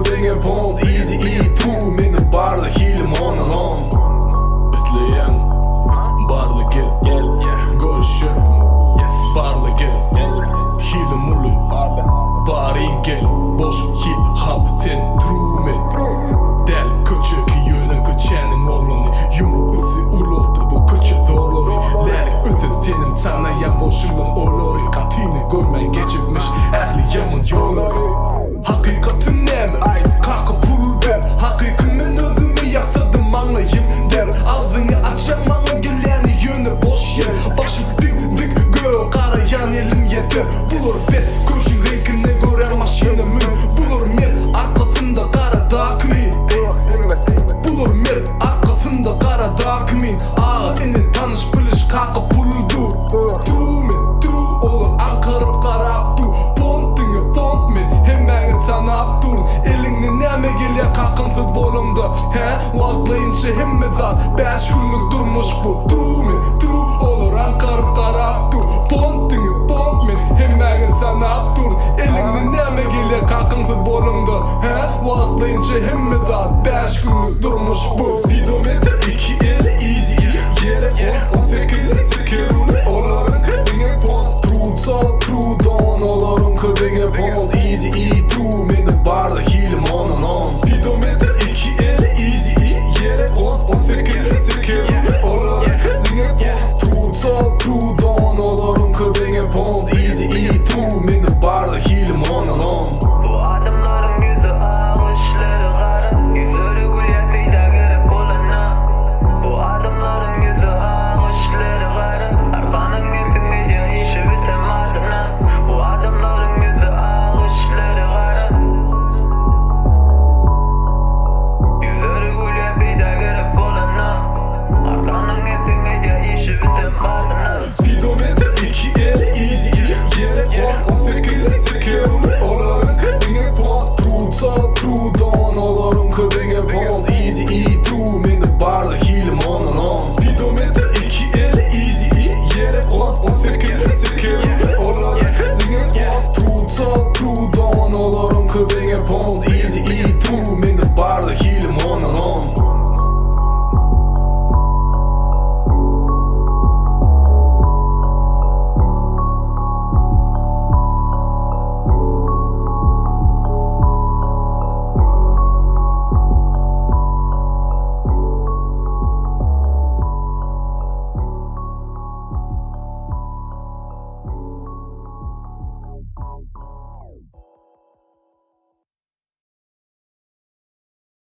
benge pont, easy E2 meni barlı hilim onan on. Üfleyen barlı gel, görüşü barlı gel, hilim ulu barin gel, boş hip hop sen true men. Del küçük yöne küçenin oğlunu, yumruk üstü ulottu bu küçük zorları. Lerlik üstü senin tanıyan boşluğun olori, katini görmen geçirmiş ehli yaman yolları. Hakikatin ne mi? Kalkıp pul ver. Hakikatin özümü yasadım anlayayım der. Ağzını açan bana geleni yöne boş yer. Başı dik göğe karayan elim yeter. Bulur bet köşün renkine göre maşinimin. Bulur mer arkasında kara dakmin. Bulur mer arkasında kara dakmin. Ağa eni tanış biliş kalkıp puldu. Trumen tru olur ankarıp karap du. Pontini pont men hemen tanap dur. Elini neme geliyor kalkınsız bolumda. He vaklayınca hemmezat 5 günlük durmuş bu. Trumen tru olur ankarıp karap du. Pontini pont men hemen tanap dur. Elini neme geliyor kalkınsız bolumda. He vaklayınca hemmezat 5 günlük durmuş bu. Speedometre 2 el